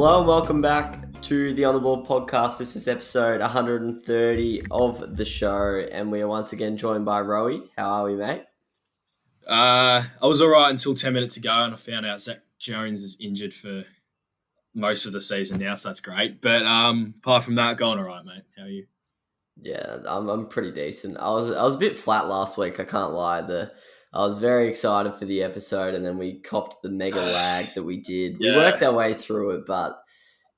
Hello and welcome back to the On The Ball podcast. This is episode 130 of the show, and we are once again joined by Rowey. How are we, mate? I was all right until 10 minutes ago, and I found out Zach Jones is injured for most of the season now, so that's great. But apart from that, going all right, mate. How are you? Yeah, I'm pretty decent. I was a bit flat last week, I can't lie. I was very excited for the episode, and then we copped the mega lag that we did. We worked our way through it, but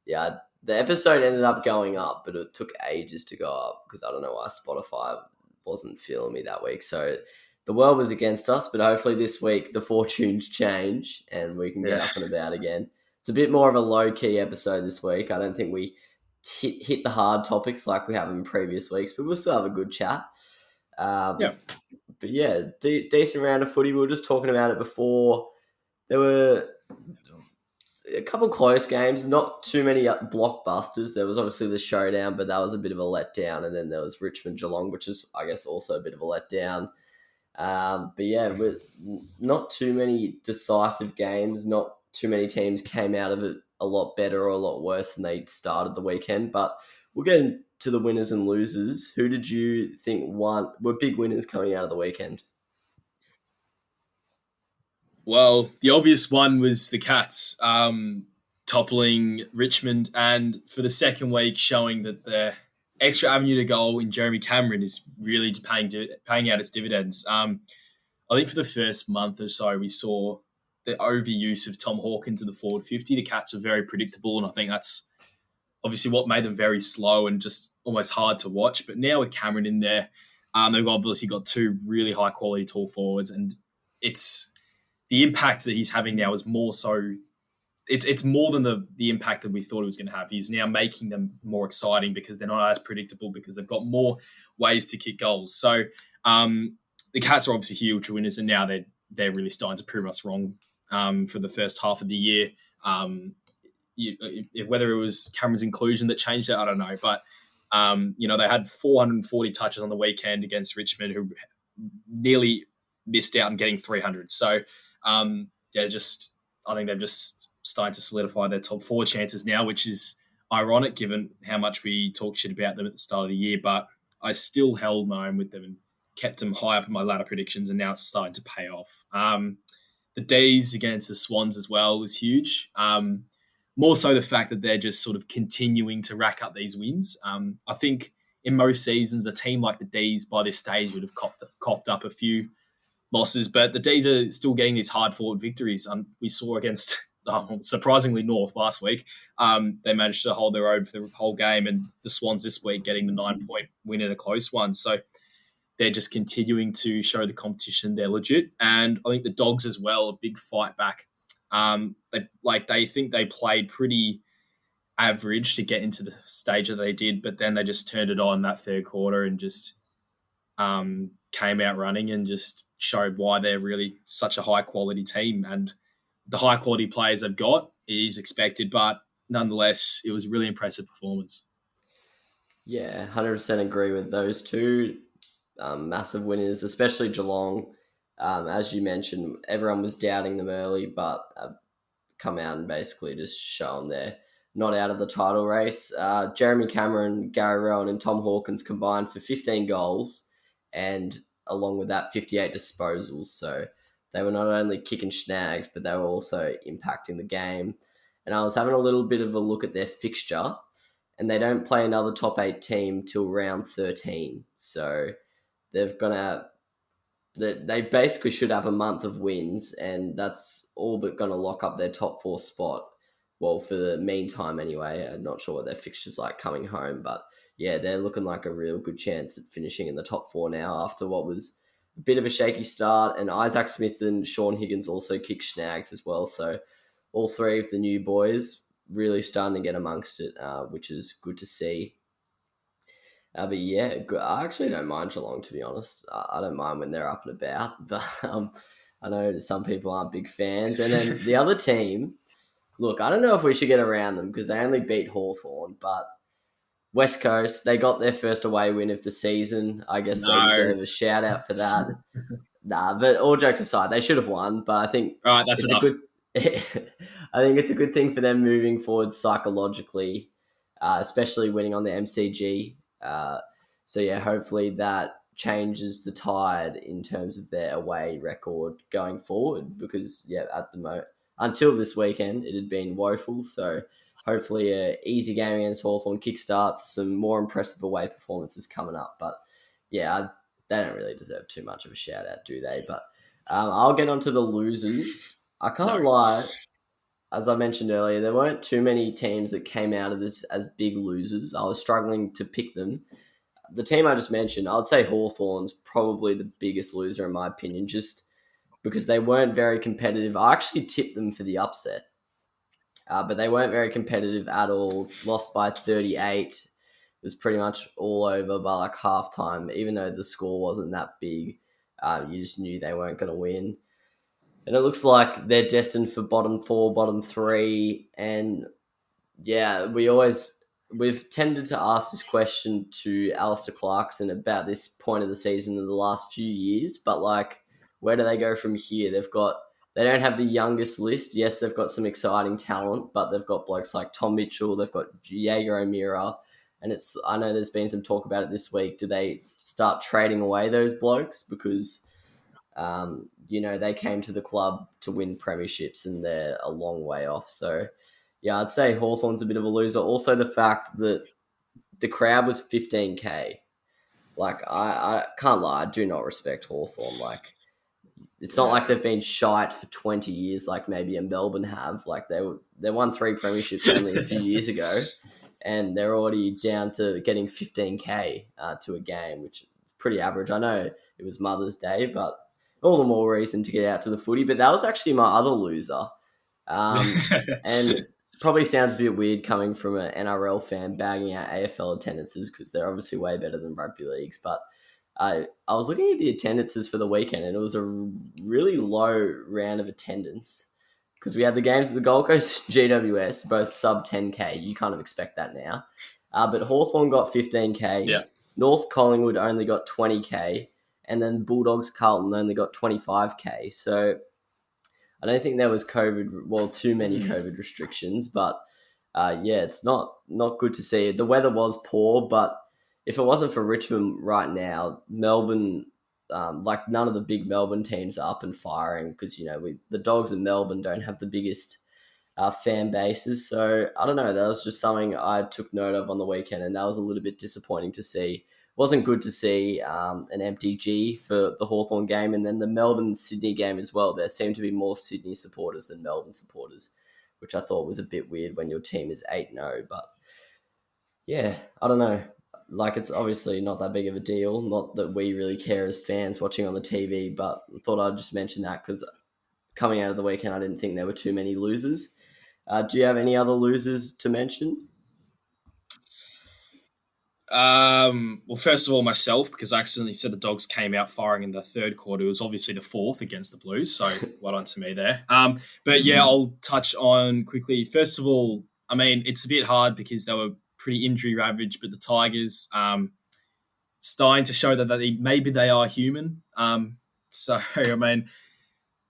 yeah, the episode ended up going up, but it took ages to go up because I don't know why Spotify wasn't feeling me that week. So the world was against us, but hopefully this week the fortunes change and we can get up and about again. It's a bit more of a low-key episode this week. I don't think we hit the hard topics like we have in previous weeks, but we'll still have a good chat. But yeah, decent round of footy. We were just talking about it before. There were a couple close games, not too many blockbusters. There was obviously the showdown, but that was a bit of a letdown. And then there was Richmond-Geelong, which is, I guess, also a bit of a letdown. But yeah, not too many decisive games. Not too many teams came out of it a lot better or a lot worse than they started the weekend. But we'll get into the winners and losers. Who did you think were big winners coming out of the weekend? Well, the obvious one was the Cats toppling Richmond, and for the second week showing that the extra avenue to goal in Jeremy Cameron is really paying out its dividends. I think for the first month or so, we saw the overuse of Tom Hawkins in the forward 50. The Cats were very predictable, and I think that's obviously what made them very slow and just almost hard to watch. But now with Cameron in there, they've obviously got two really high-quality tall forwards, and it's the impact that he's having now is more so. It's more than the impact that we thought it was going to have. He's now making them more exciting because they're not as predictable because they've got more ways to kick goals. So the Cats are obviously huge winners, and now they're really starting to prove us wrong for the first half of the year. Whether it was Cameron's inclusion that changed it, I don't know. But, they had 440 touches on the weekend against Richmond, who nearly missed out on getting 300. So, I think they've just starting to solidify their top four chances now, which is ironic given how much we talk shit about them at the start of the year. But I still held my own with them and kept them high up in my ladder predictions, and now it's starting to pay off. The D's against the Swans as well was huge. More so the fact that they're just sort of continuing to rack up these wins. I think in most seasons, a team like the D's by this stage would have coughed up a few losses, but the D's are still getting these hard-fought victories. We saw against, surprisingly, North last week. They managed to hold their own for the whole game, and the Swans this week getting the 9-point win in a close one. So they're just continuing to show the competition they're legit. And I think the Dogs as well, a big fight back. They think they played pretty average to get into the stage that they did, but then they just turned it on that third quarter and just came out running and just showed why they're really such a high-quality team. And the high-quality players they've got is expected, but nonetheless, it was a really impressive performance. Yeah, 100% agree with those two. Massive winners, especially Geelong. As you mentioned, everyone was doubting them early, but come out and basically just shown they're not out of the title race. Jeremy Cameron, Gary Rowan and Tom Hawkins combined for 15 goals and along with that 58 disposals. So they were not only kicking snags, but they were also impacting the game. And I was having a little bit of a look at their fixture, and they don't play another top 8 team till round 13. So they basically should have a month of wins, and that's all but going to lock up their top 4 spot. Well, for the meantime anyway. I'm not sure what their fixture's like coming home, but yeah, they're looking like a real good chance at finishing in the top 4 now after what was a bit of a shaky start. And Isaac Smith and Sean Higgins also kicked snags as well. So all three of the new boys really starting to get amongst it, which is good to see. But yeah, I actually don't mind Geelong, to be honest. I don't mind when they're up and about, but I know some people aren't big fans. And then the other team, look, I don't know if we should get around them because they only beat Hawthorn, but West Coast, they got their first away win of the season. I guess they deserve a shout out for that. But all jokes aside, they should have won. But I think all right, that's enough. I think it's a good thing for them moving forward psychologically, especially winning on the MCG. So yeah, hopefully that changes the tide in terms of their away record going forward. Because yeah, at the moment until this weekend, it had been woeful. So hopefully, a easy game against Hawthorn kickstarts some more impressive away performances coming up. But yeah, they don't really deserve too much of a shout out, do they? But I'll get onto the losers. I can't No. lie, as I mentioned earlier, there weren't too many teams that came out of this as big losers. I was struggling to pick them. The team I just mentioned, I would say Hawthorn's probably the biggest loser in my opinion, just because they weren't very competitive. I actually tipped them for the upset, but they weren't very competitive at all. Lost by 38. It was pretty much all over by like halftime, even though the score wasn't that big. You just knew they weren't going to win. And it looks like they're destined for bottom four, bottom three. And yeah, we've tended to ask this question to Alistair Clarkson about this point of the season in the last few years, but like, where do they go from here? They don't have the youngest list. Yes, they've got some exciting talent, but they've got blokes like Tom Mitchell, they've got Jaeger O'Meara, and I know there's been some talk about it this week. Do they start trading away those blokes because they came to the club to win premierships and they're a long way off. So yeah, I'd say Hawthorn's a bit of a loser. Also, the fact that the crowd was 15K. Like, I can't lie, I do not respect Hawthorn. Like, it's not like Yeah. they've been shite for 20 years like maybe a Melbourne have. Like, they won 3 premierships only a few years ago, and they're already down to getting 15K to a game, which is pretty average. I know it was Mother's Day, but all the more reason to get out to the footy. But that was actually my other loser. And probably sounds a bit weird coming from an NRL fan bagging out AFL attendances because they're obviously way better than rugby leagues. But I was looking at the attendances for the weekend and it was a really low round of attendance because we had the games at the Gold Coast and GWS, both sub 10K. You kind of expect that now. But Hawthorn got 15K. Yeah. North Collingwood only got 20K. And then Bulldogs Carlton only got 25K. So I don't think there was too many COVID restrictions, but yeah, it's not good to see. The weather was poor, but if it wasn't for Richmond right now, Melbourne, like none of the big Melbourne teams are up and firing because the Dogs in Melbourne don't have the biggest fan bases. So I don't know. That was just something I took note of on the weekend, and that was a little bit disappointing to see. Wasn't good to see an empty G for the Hawthorn game, and then the Melbourne-Sydney game as well. There seemed to be more Sydney supporters than Melbourne supporters, which I thought was a bit weird when your team is 8-0. But yeah, I don't know. Like, it's obviously not that big of a deal. Not that we really care as fans watching on the TV, but I thought I'd just mention that because coming out of the weekend, I didn't think there were too many losers. Do you have any other losers to mention? Well, first of all, myself, because I accidentally said the Dogs came out firing in the third quarter. It was obviously the fourth against the Blues, so well done to me there. But yeah, I'll touch on quickly. First of all, I mean, it's a bit hard because they were pretty injury ravaged, but the Tigers starting to show that maybe they are human. So, I mean,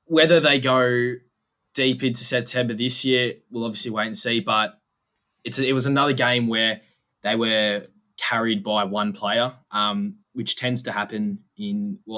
whether they go deep into September this year, we'll obviously wait and see, but it was another game where they were carried by one player, which tends to happen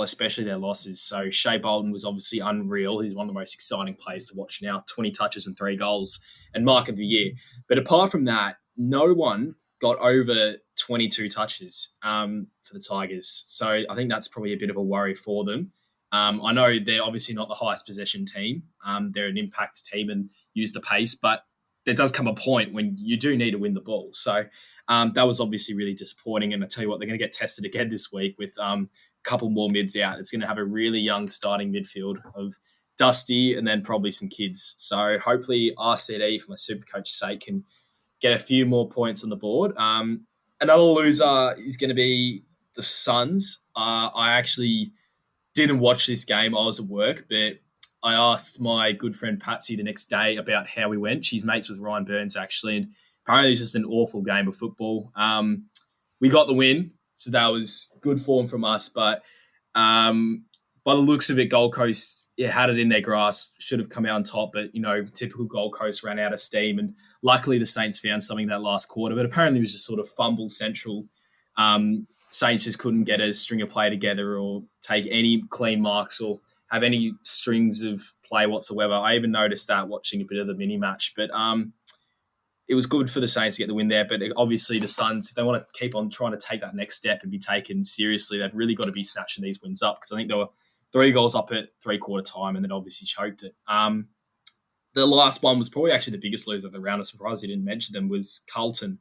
especially their losses. So Shea Bolden was obviously unreal. He's one of the most exciting players to watch now, 20 touches and 3 goals and mark of the year. But apart from that, no one got over 22 touches for the Tigers. So I think that's probably a bit of a worry for them. I know they're obviously not the highest possession team. They're an impact team and use the pace, but there does come a point when you do need to win the ball. So that was obviously really disappointing. And I tell you what, they're going to get tested again this week with a couple more mids out. It's going to have a really young starting midfield of Dusty and then probably some kids. So hopefully RCD, for my super coach's sake, can get a few more points on the board. Another loser is going to be the Suns. I actually didn't watch this game. I was at work, but I asked my good friend Patsy the next day about how we went. She's mates with Ryan Burns, actually, and apparently it was just an awful game of football. We got the win, so that was good form from us. But by the looks of it, Gold Coast, had it in their grasp, should have come out on top, but typical Gold Coast ran out of steam, and luckily the Saints found something that last quarter. But apparently it was just sort of fumble central. Saints just couldn't get a string of play together or take any clean marks or have any strings of play whatsoever. I even noticed that watching a bit of the mini match, but it was good for the Saints to get the win there. But obviously the Suns, if they want to keep on trying to take that next step and be taken seriously, they've really got to be snatching these wins up, because I think there were 3 goals up at 3-quarter time and then obviously choked it. The last one was probably actually the biggest loser of the round. I'm surprised you didn't mention them, was Carlton.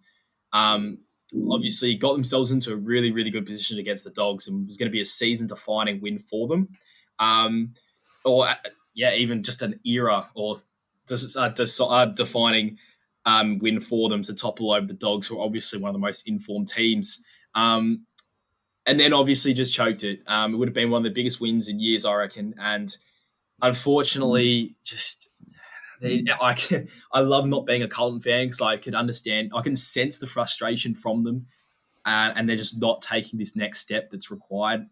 Obviously got themselves into a really, really good position against the Dogs, and was going to be a season-defining win for them. Even just an era or defining win for them to topple over the Dogs, who are obviously one of the most informed teams. And then obviously just choked it. It would have been one of the biggest wins in years, I reckon. And unfortunately, I love not being a Carlton fan, because I can sense the frustration from them, and they're just not taking this next step that's required.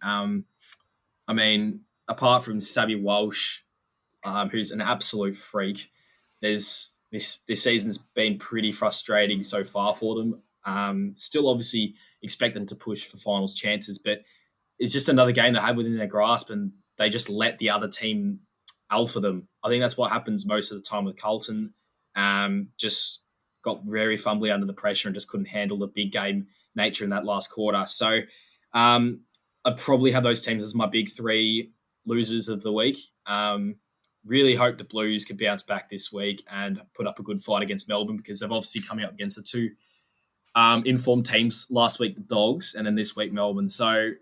Apart from Savvy Walsh, who's an absolute freak, this season's been pretty frustrating so far for them. Still obviously expect them to push for finals chances, but it's just another game they had within their grasp, and they just let the other team alpha them. I think that's what happens most of the time with Carlton. Just got very fumbly under the pressure and just couldn't handle the big game nature in that last quarter. So I'd probably have those teams as my big 3 losers of the week. Really hope the Blues can bounce back this week and put up a good fight against Melbourne, because they've obviously come out against the 2 informed teams last week, the Dogs, and then this week Melbourne. So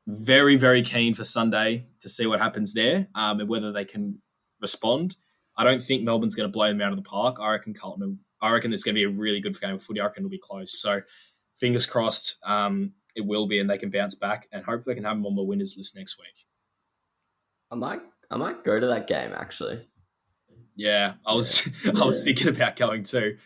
very, very keen for Sunday to see what happens there, and whether they can respond. I don't think Melbourne's going to blow them out of the park. I reckon it's going to be a really good game of footy. I reckon it'll be close. So fingers crossed it will be, and they can bounce back, and hopefully they can have them on the winners list next week. I might go to that game, actually. Yeah, I was thinking about going too.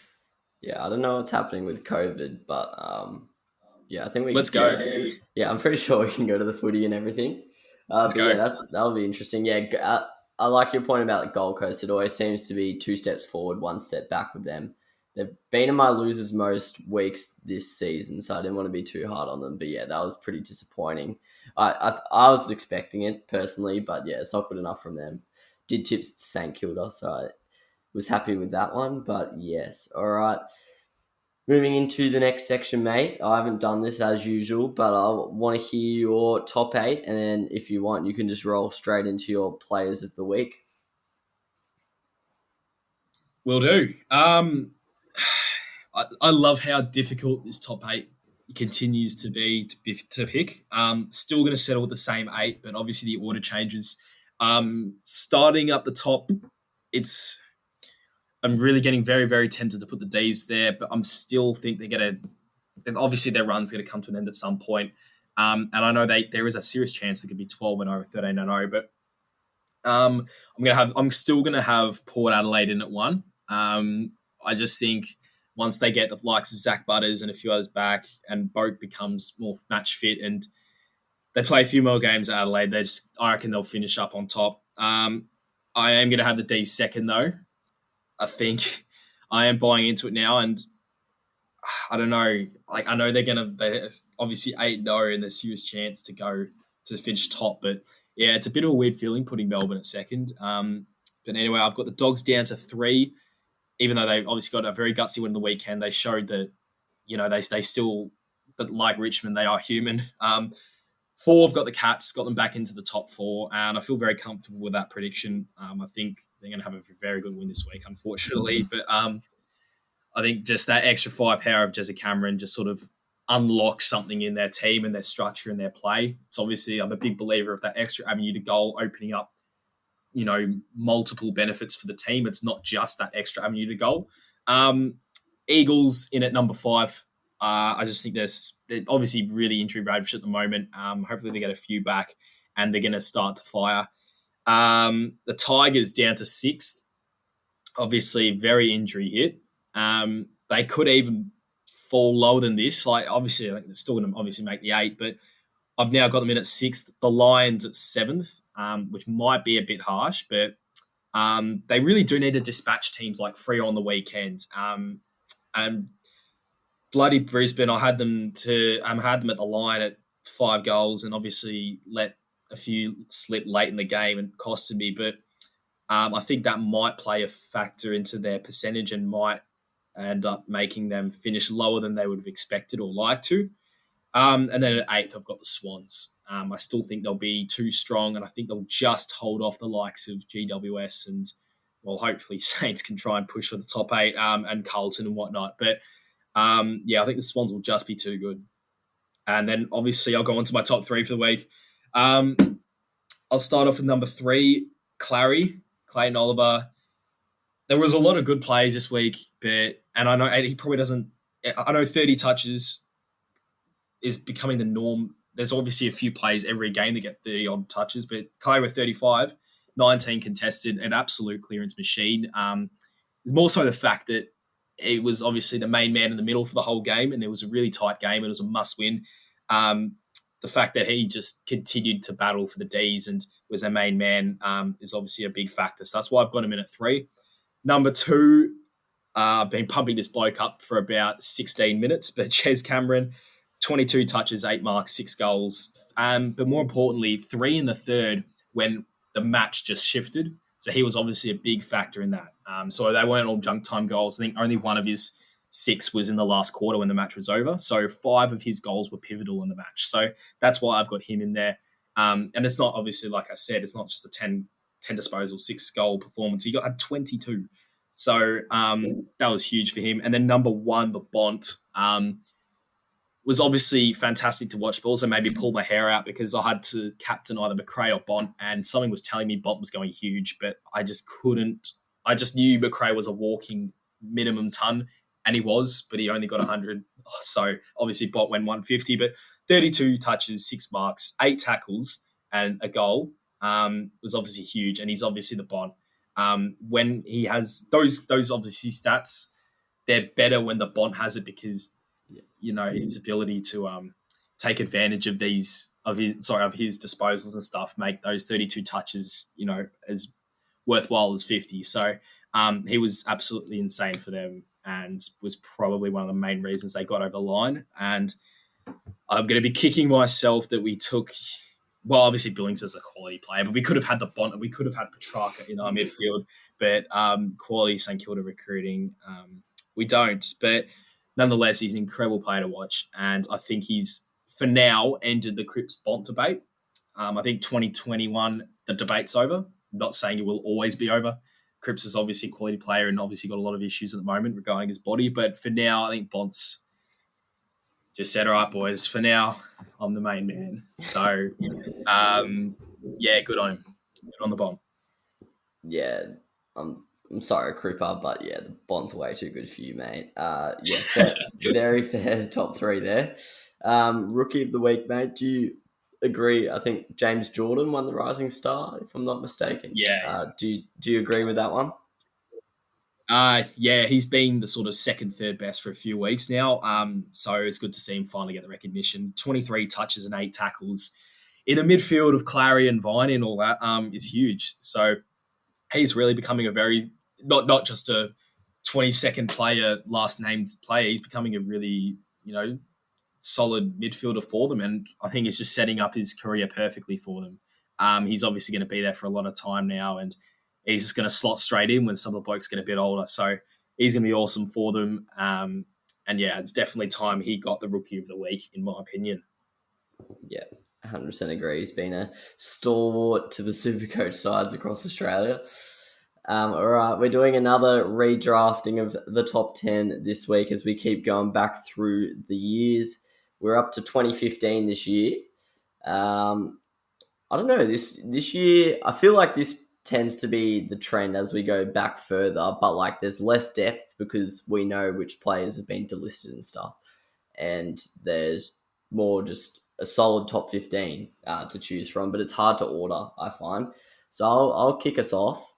Yeah, I don't know what's happening with COVID, but I think let's go. Yeah, I'm pretty sure we can go to the footy and everything. Let's go. Yeah, that'll be interesting. Yeah, I like your point about the Gold Coast. It always seems to be 2 steps forward, 1 step back with them. They've been in my losers most weeks this season, so I didn't want to be too hard on them. But yeah, that was pretty disappointing. I was expecting it personally, but yeah, it's not good enough from them. Did tips to St Kilda, so I was happy with that one. But yes, all right. Moving into the next section, mate. I haven't done this as usual, but I want to hear your top 8, and then if you want, you can just roll straight into your players of the week. Will do. I love how difficult this top 8 continues to be to pick. Still going to settle with the same 8, but obviously the order changes. Starting up the top, I'm really getting very, very tempted to put the D's there, but I'm still think obviously their run's going to come to an end at some point. And I know there is a serious chance they could be 12-0 or 13-0, but I'm still going to have Port Adelaide in at 1. I just think once they get the likes of Zach Butters and a few others back, and Boak becomes more match fit, and they play a few more games at Adelaide, I reckon they'll finish up on top. I am going to have the D's second, though. I think I am buying into it now, and I don't know. I know they're obviously 8-0 and there's serious chance to go to finish top, but yeah, it's a bit of a weird feeling putting Melbourne at second. But anyway, I've got the Dogs down to 3, even though they've obviously got a very gutsy win on the weekend. They showed that they still, but like Richmond, they are human. 4, I've got the Cats, got them back into the top 4, and I feel very comfortable with that prediction. I think they're going to have a very good win this week, unfortunately. But I think just that extra firepower of Jezza Cameron just sort of unlocks something in their team and their structure and their play. It's obviously, I'm a big believer of that extra avenue to goal opening up, multiple benefits for the team. It's not just that extra avenue to goal. Eagles in at number 5. I just think they're obviously really injury ravaged at the moment. Hopefully they get a few back and they're going to start to fire. The Tigers down to 6th. Obviously very injury hit. They could even fall lower than this. Obviously, I think they're still going to obviously make the 8, but I've now got them in at 6th. The Lions at 7th. which might be a bit harsh, but they really do need to dispatch teams like Freo on the weekends. And bloody Brisbane, I had them at the line at 5 goals, and obviously let a few slip late in the game and costed me. But I think that might play a factor into their percentage and might end up making them finish lower than they would have expected or liked to. And then at 8th, I've got the Swans. I still think they'll be too strong, and I think they'll just hold off the likes of GWS and, well, hopefully Saints can try and push for the top 8 and Carlton and whatnot. But, I think the Swans will just be too good. And then, obviously, I'll go on to my top 3 for the week. I'll start off with number 3, Clayton Oliver. There was a lot of good plays this week, and I know he probably doesn't. I know 30 touches is becoming the norm. There's obviously a few plays every game that get 30-odd touches, but Clay with 35, 19 contested, an absolute clearance machine. More so the fact that it was obviously the main man in the middle for the whole game, and it was a really tight game. It was a must-win. The fact that he just continued to battle for the Ds and was their main man is obviously a big factor. So that's why I've got him in at 3. Number 2, I've been pumping this bloke up for about 16 minutes, but Ches Cameron, 22 touches, 8 marks, 6 goals. But more importantly, 3 in the third when the match just shifted. So he was obviously a big factor in that. So they weren't all junk time goals. I think only one of his 6 was in the last quarter when the match was over. So 5 of his goals were pivotal in the match. So that's why I've got him in there. And it's not obviously, like I said, it's not just a 10 disposal, 6 goal performance. He had 22. So that was huge for him. And then number 1, the Bont, was obviously fantastic to watch, but also made me pull my hair out because I had to captain either McRae or Bont, and something was telling me Bont was going huge, but I just couldn't. I just knew McRae was a walking minimum ton, and he was, but he only got 100. So obviously Bont went 150, but 32 touches, 6 marks, 8 tackles, and a goal was obviously huge, and he's obviously the Bont. When he has those obviously stats, they're better when the Bont has it because his ability to take advantage of his disposals and stuff, make those 32 touches as worthwhile as 50. So he was absolutely insane for them and was probably one of the main reasons they got over the line. And I'm going to be kicking myself that we took. Well, obviously Billings is a quality player, but we could have had the Bont, we could have had Petrarca in our midfield, but quality St Kilda recruiting, we don't. But nonetheless, he's an incredible player to watch, and I think he's, for now, ended the Cripps Bont debate. I think 2021, the debate's over. I'm not saying it will always be over. Cripps is obviously a quality player and obviously got a lot of issues at the moment regarding his body, but for now, I think Bont's just said, all right, boys, for now, I'm the main man. So, good on him. Good on the Bont. Yeah, I'm sorry, Cripper, but yeah, the Bond's way too good for you, mate. Very fair top 3 there. Rookie of the week, mate. Do you agree? I think James Jordan won the Rising Star, if I'm not mistaken. Yeah. Do you agree with that one? He's been the sort of second, third best for a few weeks now. So it's good to see him finally get the recognition. 23 touches and 8 tackles in a midfield of Clary and Vine and all that is huge. So he's really becoming a very, not just a 22nd player, last named player. He's becoming a really, solid midfielder for them. And I think he's just setting up his career perfectly for them. He's obviously going to be there for a lot of time now, and he's just going to slot straight in when some of the blokes get a bit older. So he's going to be awesome for them. It's definitely time he got the Rookie of the Week, in my opinion. Yeah, 100% agree. He's been a stalwart to the Supercoach sides across Australia. All right, we're doing another redrafting of the top 10 this week as we keep going back through the years. We're up to 2015 this year. I don't know, this year, I feel like this tends to be the trend as we go back further, but like there's less depth because we know which players have been delisted and stuff, and there's more just a solid top 15 to choose from, but it's hard to order, I find. So I'll kick us off.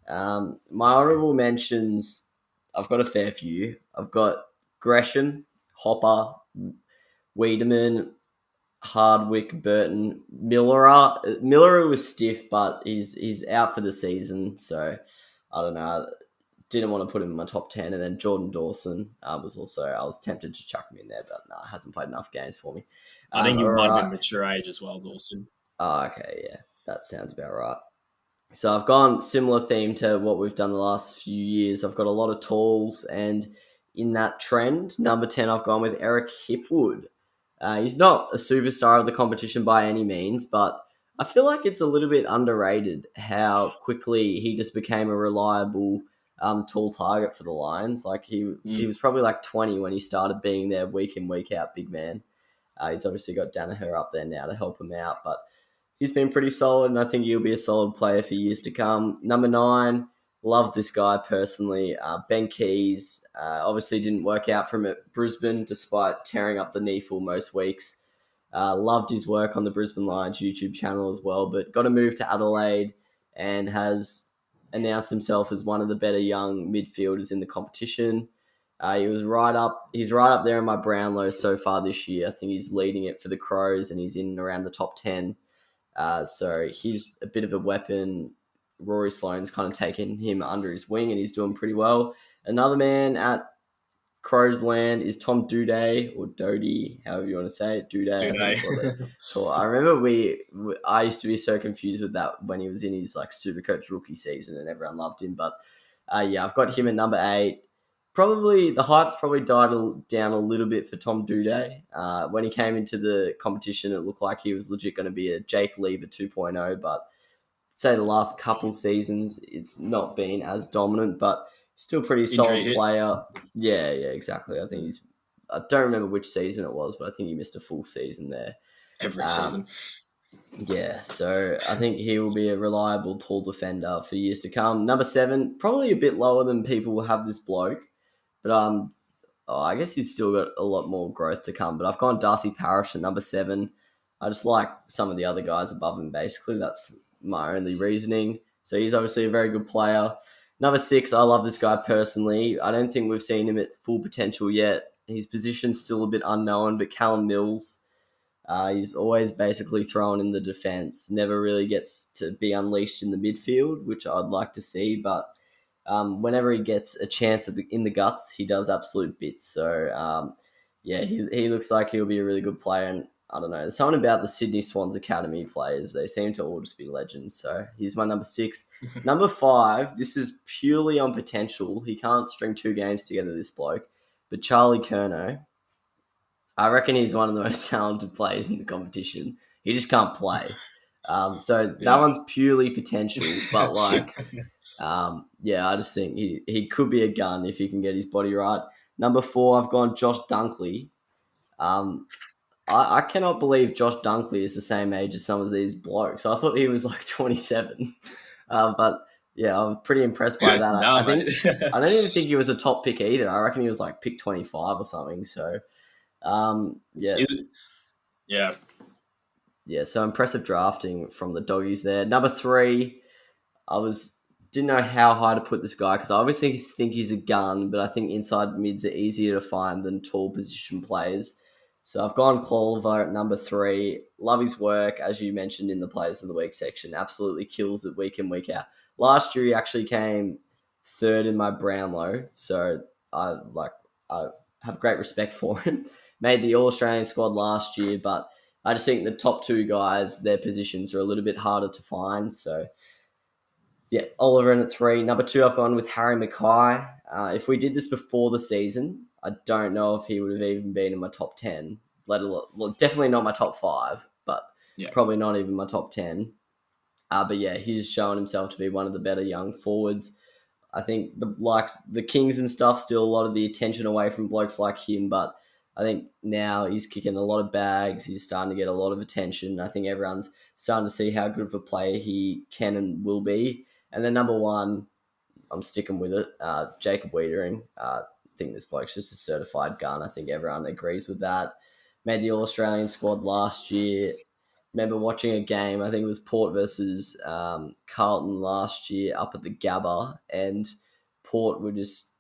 My honourable mentions, I've got a fair few. I've got Gresham, Hopper, Wiedemann, Hardwick, Burton, Miller was stiff, but he's out for the season, so I don't know. Didn't want to put him in my top 10. And then Jordan Dawson was also, I was tempted to chuck him in there, but no, hasn't played enough games for me. I think he All might have right. been mature age as well, Dawson. Oh, okay, yeah, that sounds about right. So I've gone similar theme to what we've done the last few years. I've got a lot of talls, and in that trend, number 10, I've gone with Eric Hipwood. He's not a superstar of the competition by any means, but I feel like it's a little bit underrated how quickly he just became a reliable tall target for the Lions. Like he was probably like 20 when he started being their week in, week out big man. He's obviously got Danaher up there now to help him out, but he's been pretty solid, and I think he'll be a solid player for years to come. Number 9, love this guy personally. Ben Keys obviously didn't work out for him at Brisbane despite tearing up the knee for most weeks. Loved his work on the Brisbane Lions YouTube channel as well, but got to move to Adelaide and has announced himself as one of the better young midfielders in the competition. He's right up there in my Brownlow so far this year. I think he's leading it for the Crows, and he's in and around the top 10. So he's a bit of a weapon. Rory Sloane's kind of taken him under his wing, and he's doing pretty well. Another man at Crow's Land is Tom Duday, or Dodie, however you want to say it. Duday, I think is what they call it. I remember I used to be so confused with that when he was in his like Supercoach rookie season, and everyone loved him. But yeah, I've got him at number 8. Probably the hype's probably died down a little bit for Tom Duday. When he came into the competition, it looked like he was legit going to be a Jake Lever 2.0, but say the last couple seasons, it's not been as dominant, but still pretty solid player. Yeah, exactly. I think I don't remember which season it was, but I think he missed a full season there. Every season. Yeah, so I think he will be a reliable tall defender for years to come. Number 7, probably a bit lower than people will have this bloke, but I guess he's still got a lot more growth to come. But I've gone Darcy Parish at number 7. I just like some of the other guys above him, basically. That's my only reasoning. So he's obviously a very good player. Number 6, I love this guy personally. I don't think we've seen him at full potential yet. His position's still a bit unknown, but Callum Mills, he's always basically thrown in the defence, never really gets to be unleashed in the midfield, which I'd like to see, but whenever he gets a chance in the guts, he does absolute bits. So, yeah, he looks like he'll be a really good player. And I don't know, there's something about the Sydney Swans Academy players. They seem to all just be legends. So he's my number 6. Number 5, this is purely on potential. He can't string 2 games together, this bloke. But Charlie Curnow, I reckon he's one of the most talented players in the competition. He just can't play. So that one's purely potential, but like... yeah, I just think he could be a gun if he can get his body right. Number 4, I've gone Josh Dunkley. I cannot believe Josh Dunkley is the same age as some of these blokes. I thought he was like 27. But yeah, I was pretty impressed by that. I think I don't even think he was a top pick either. I reckon he was like pick 25 or something. So yeah. So impressive drafting from the doggies there. Number 3, didn't know how high to put this guy because I obviously think he's a gun, but I think inside mids are easier to find than tall position players. So I've gone Clover at number 3. Love his work, as you mentioned in the Players of the Week section. Absolutely kills it week in, week out. Last year he actually came 3rd in my Brownlow, so I have great respect for him. Made the All-Australian squad last year, but I just think the top 2 guys, their positions are a little bit harder to find, so... Yeah, Oliver in at 3. Number 2, I've gone with Harry Makai. If we did this before the season, I don't know if he would have even been in my top 10. Definitely not my top 5, but probably not even my top 10. But yeah, he's shown himself to be one of the better young forwards. I think the Kings and stuff steal a lot of the attention away from blokes like him, but I think now he's kicking a lot of bags. He's starting to get a lot of attention. I think everyone's starting to see how good of a player he can and will be. And then number 1, I'm sticking with it, Jacob Weitering. I think this bloke's just a certified gun. I think everyone agrees with that. Made the All-Australian squad last year. Remember watching a game, I think it was Port versus Carlton last year up at the Gabba, and Port were just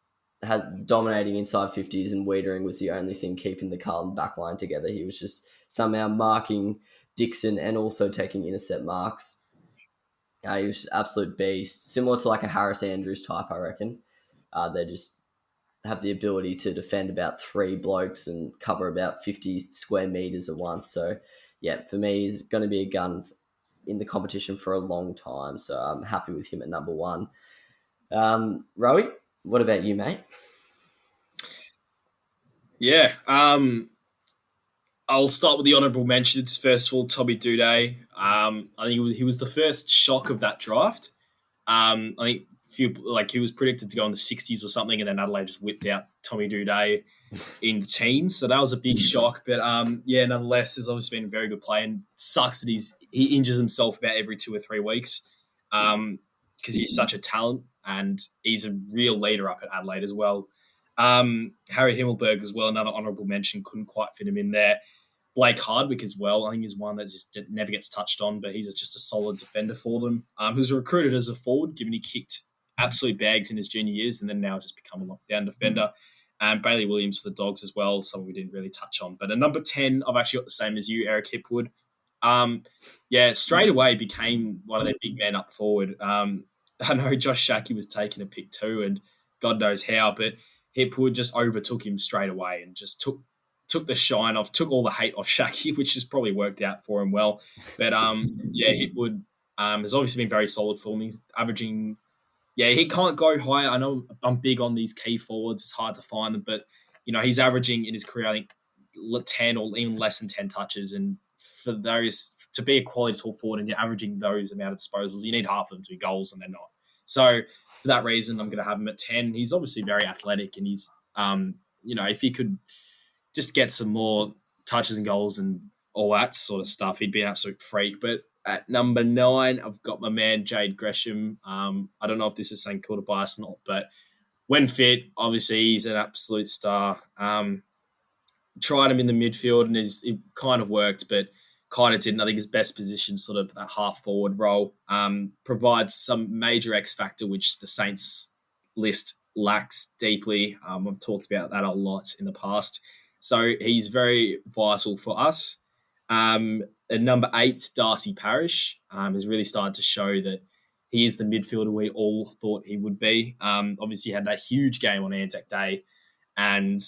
dominating inside 50s, and Weitering was the only thing keeping the Carlton backline together. He was just somehow marking Dixon and also taking intercept marks. He was just absolute beast, similar to like a Harris Andrews type, I reckon. They just have the ability to defend about three blokes and cover about 50 square meters at once. So, yeah, for me, he's going to be a gun in the competition for a long time. So I'm happy with him at number one. Rowey, what about you, mate? Yeah. I'll start with the honourable mentions. First of all, Tommy Duday. I think he was the first shock of that draft. I think he was predicted to go in the 60s or something, and then Adelaide just whipped out Tommy Duday in the teens. So that was a big shock. But nonetheless, has obviously been a very good player, and sucks that he injures himself about every 2 or 3 weeks because he's such a talent and he's a real leader up at Adelaide as well. Harry Himmelberg as well, another honourable mention, couldn't quite fit him in there. Blake Hardwick as well, I think is one that just never gets touched on, but he's just a solid defender for them. He was recruited as a forward, given he kicked absolute bags in his junior years, and then now just become a lockdown defender. And Bailey Williams for the Dogs as well, someone we didn't really touch on. But at number 10, I've actually got the same as you, Eric Hipwood. Straight away became one of their big men up forward. I know Josh Shackey was taking a pick too, and God knows how, but Hipwood just overtook him straight away and just took the shine off, took all the hate off Shackey, which has probably worked out for him well. But Hipwood has obviously been very solid for him. He's averaging, he can't go higher. I know I'm big on these key forwards. It's hard to find them, but he's averaging in his career, I think, 10 or even less than 10 touches. And for those to be a quality tall forward and you're averaging those amount of disposals, you need half of them to be goals, and they're not. So for that reason, I'm going to have him at 10. He's obviously very athletic, and he's, if he could just get some more touches and goals and all that sort of stuff, he'd be an absolute freak. But at number 9, I've got my man Jade Gresham. I don't know if this is St Kilda bias or not, but when fit, obviously he's an absolute star. Tried him in the midfield, and it kind of worked, but kind of didn't. I think his best position, sort of that half forward role, provides some major X factor, which the Saints list lacks deeply. I've talked about that a lot in the past. So he's very vital for us. At number 8, Darcy Parish has really started to show that he is the midfielder we all thought he would be. Obviously, he had that huge game on Anzac Day, and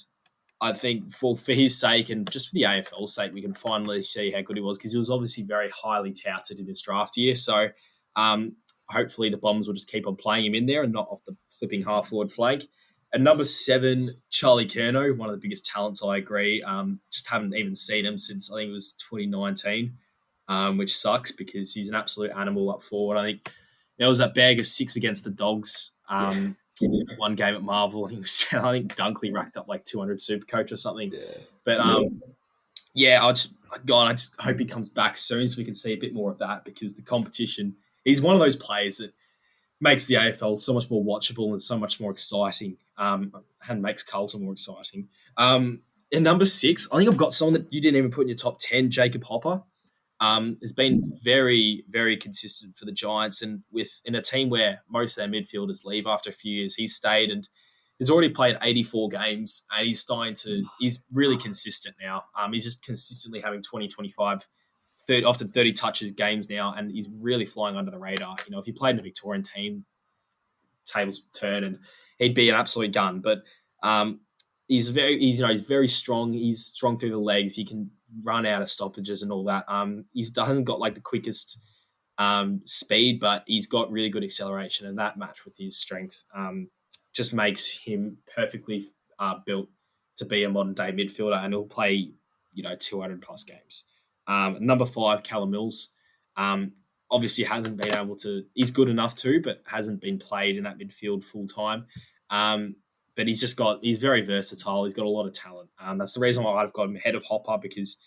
I think for his sake and just for the AFL's sake, we can finally see how good he was, because he was obviously very highly touted in his draft year. So hopefully the Bombers will just keep on playing him in there and not off the flipping half-forward flank. At number 7, Charlie Curnow, one of the biggest talents, I agree. Just haven't even seen him since I think it was 2019, which sucks because he's an absolute animal up forward. I think there was that bag of 6 against the Dogs in one game at Marvel. I think Dunkley racked up like 200 Supercoach or something. Yeah. But I just hope he comes back soon so we can see a bit more of that, because the competition, he's one of those players that makes the AFL so much more watchable and so much more exciting, and makes Carlton more exciting. In number 6, I think I've got someone that you didn't even put in your top 10, Jacob Hopper. Has been very, very consistent for the Giants, and in a team where most of their midfielders leave after a few years, he's stayed and he's already played 84 games, and he's really consistent now. He's just consistently having 20, 25, 30, often 30 touches games now, and he's really flying under the radar. If he played in a Victorian team, tables turn and he'd be an absolute gun. But he's very strong. He's strong through the legs. He can run out of stoppages and all that. He hasn't got like the quickest speed, but he's got really good acceleration, and that match with his strength just makes him perfectly built to be a modern day midfielder, and he'll play 200 plus games. Number 5, Callum Mills. Obviously hasn't been able to. He's good enough to, but hasn't been played in that midfield full time. But he's very versatile. He's got a lot of talent. That's the reason why I've got him ahead of Hopper, because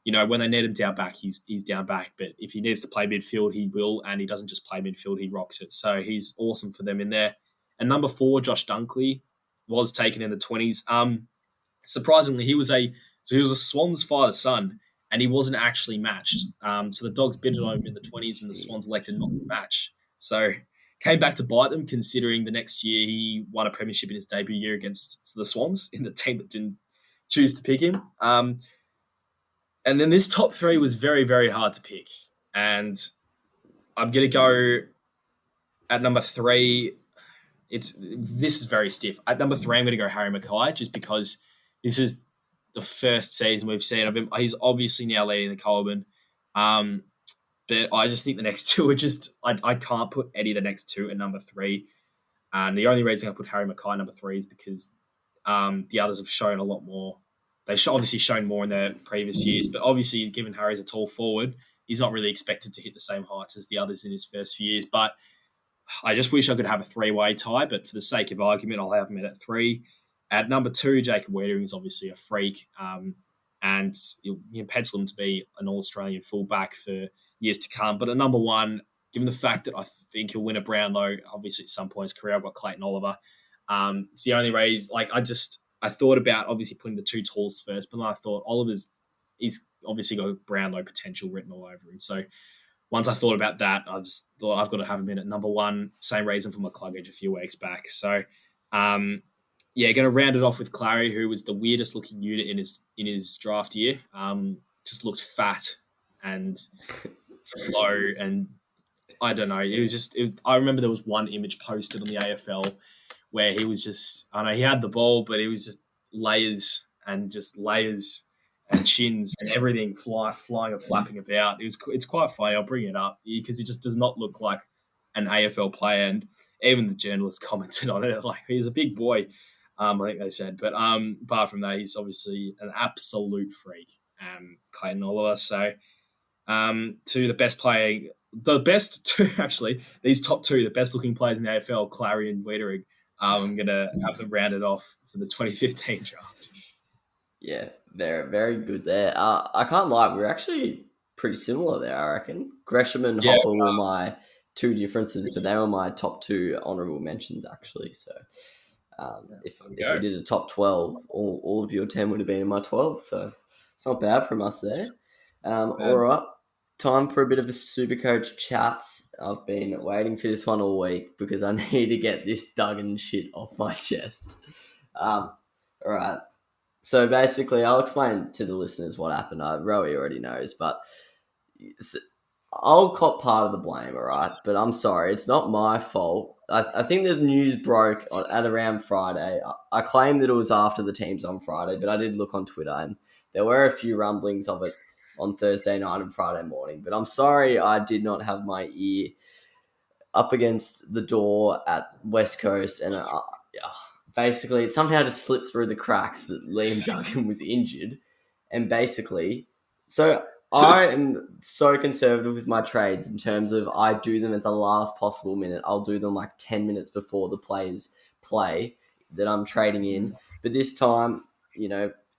when they need him down back, he's down back. But if he needs to play midfield, he will, and he doesn't just play midfield; he rocks it. So he's awesome for them in there. And number 4, Josh Dunkley, was taken in the 20s. Surprisingly, he was a Swans father-son, and he wasn't actually matched. So the Dogs bid on him in the 20s, and the Swans elected not to match. So came back to bite them, considering the next year he won a premiership in his debut year against the Swans in the team that didn't choose to pick him. And then this top three was very, very hard to pick. And I'm going to go at number three. This is very stiff. At number three, I'm going to go Harry Makai just because this is the first season we've seen of him. He's obviously now leading the Coleman. But I just think the next two are just I can't put Eddie the next two at number three. And the only reason I put Harry Makai number three is because the others have shown a lot more. They've obviously shown more in their previous years, but obviously, given Harry's a tall forward, he's not really expected to hit the same heights as the others in his first few years. But I just wish I could have a three-way tie, but for the sake of argument, I'll have him at three. At number two, Jacob Weitering is obviously a freak, and you pencil him to be an All-Australian fullback for years to come. But at number one, given the fact that I think he'll win a Brownlow, obviously at some point in his career, I've got Clayton Oliver. It's the only reason. I thought about obviously putting the two talls first, but then I thought he's obviously got Brownlow potential written all over him. So once I thought about that, I just thought I've got to have him in at number one. Same reason for my Cluggage a few weeks back. So, going to round it off with Clary, who was the weirdest looking unit in his draft year. Just looked fat and slow, and I don't know. It was just. I remember there was one image posted on the AFL where he was just. I know he had the ball, but it was just layers and chins and everything flying and flapping about. It's quite funny. I'll bring it up because he just does not look like an AFL player, and even the journalist commented on it. Like, he's a big boy, I think they said. But apart from that, he's obviously an absolute freak, Clayton Oliver. So to the best two actually, these top two, the best looking players in the AFL, Clary and Weitering. I'm gonna have them rounded off for the 2015 draft. Yeah, very, very good there. I can't lie, we're actually pretty similar there, I reckon. Gresham and Yeah, Hopper were my two differences, but they were my top two honourable mentions, actually. So if we did a top 12, all of your 10 would have been in my 12. So it's not bad from us there. All right, time for a bit of a Supercoach chat. I've been waiting for this one all week because I need to get this Duggan shit off my chest. All right. So basically, I'll explain to the listeners what happened. Rowey already knows, but I'll cop part of the blame, all right? But I'm sorry, it's not my fault. I think the news broke at around Friday. I claim that it was after the teams on Friday, but I did look on Twitter, and there were a few rumblings of it on Thursday night and Friday morning. But I'm sorry I did not have my ear up against the door at West Coast, and basically it somehow just slipped through the cracks that Liam Duggan was injured. And basically, so I am so conservative with my trades in terms of I do them at the last possible minute. I'll do them like 10 minutes before the players play that I'm trading in. But this time,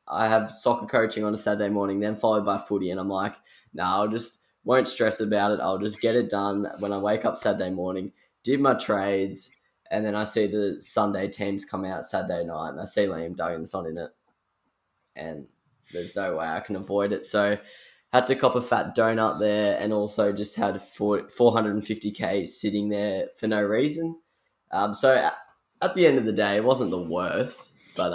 I have soccer coaching on a Saturday morning, then followed by footy, and I'm like, I'll just won't stress about it. I'll just get it done when I wake up Saturday morning, did my trades, and then I see the Sunday teams come out Saturday night, and I see Liam Duggan's not in it, and there's no way I can avoid it. So had to cop a fat donut there, and also just had 450k sitting there for no reason. So at the end of the day, it wasn't the worst, but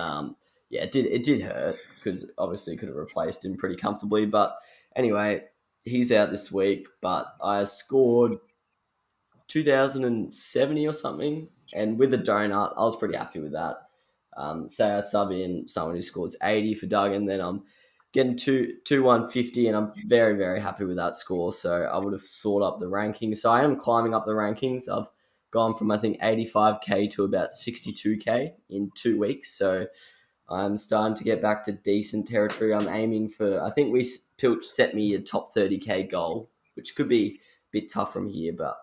it did hurt because obviously could have replaced him pretty comfortably. But anyway, he's out this week, but I scored 2070 or something, and with a donut, I was pretty happy with that. Say I sub in someone who scores 80 for Duggan, then I'm getting to 150, and I'm very, very happy with that score. So I would have sorted up the rankings. So I am climbing up the rankings. I've gone from, I think, 85k to about 62k in 2 weeks. So I'm starting to get back to decent territory. I'm aiming for, I think Pilch set me a top 30k goal, which could be a bit tough from here, but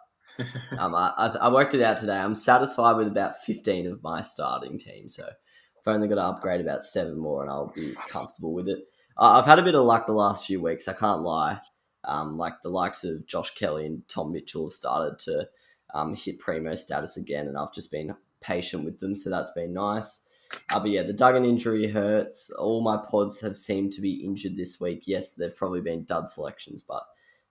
I worked it out today. I'm satisfied with about 15 of my starting team, so I've only got to upgrade about 7 more, and I'll be comfortable with it. I've had a bit of luck the last few weeks, I can't lie. Like the likes of Josh Kelly and Tom Mitchell have started to hit primo status again, and I've just been patient with them, so that's been nice. But yeah, the Duggan injury hurts. All my pods have seemed to be injured this week. Yes, they've probably been dud selections, but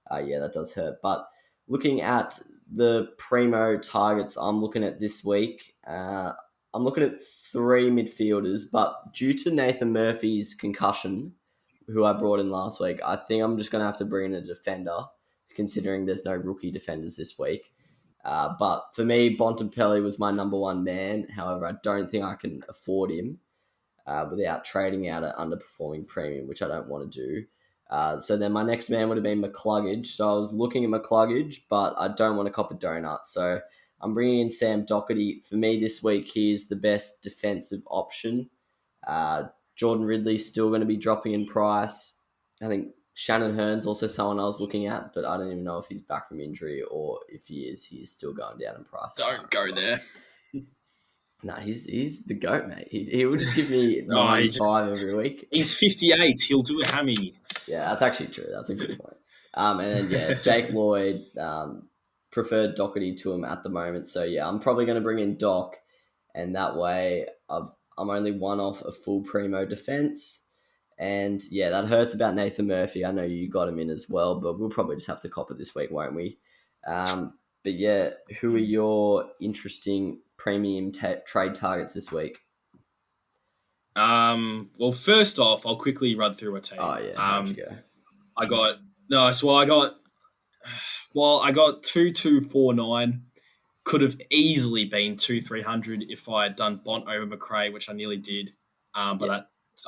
that does hurt. But looking at the primo targets I'm looking at this week, I'm looking at 3 midfielders, but due to Nathan Murphy's concussion, who I brought in last week. I think I'm just going to have to bring in a defender, considering there's no rookie defenders this week. But for me, Bontempelli was my number one man. However, I don't think I can afford him without trading out an underperforming premium, which I don't want to do. So then my next man would have been McCluggage. So I was looking at McCluggage, but I don't want to cop a donut. So I'm bringing in Sam Doherty. For me this week, he is the best defensive option. Jordan Ridley's still going to be dropping in price. I think Shannon Hearn's also someone I was looking at, but I don't even know if he's back from injury or if he is still going down in price. Don't go there. No, he's the GOAT, mate. He will just give me 95 every week. He's 58. He'll do a hammy. Yeah, that's actually true. That's a good point. And then, Jake Lloyd, preferred Doherty to him at the moment. So, I'm probably going to bring in Doc, and that way I'm only one off a full primo defense. And, that hurts about Nathan Murphy. I know you got him in as well, but we'll probably just have to cop it this week, won't we? But, who are your interesting premium trade targets this week? Well, first off, I'll quickly run through a team. Oh, yeah. I got 2249. Could have easily been 2,300 if I had done Bont over Makai, which I nearly did. But I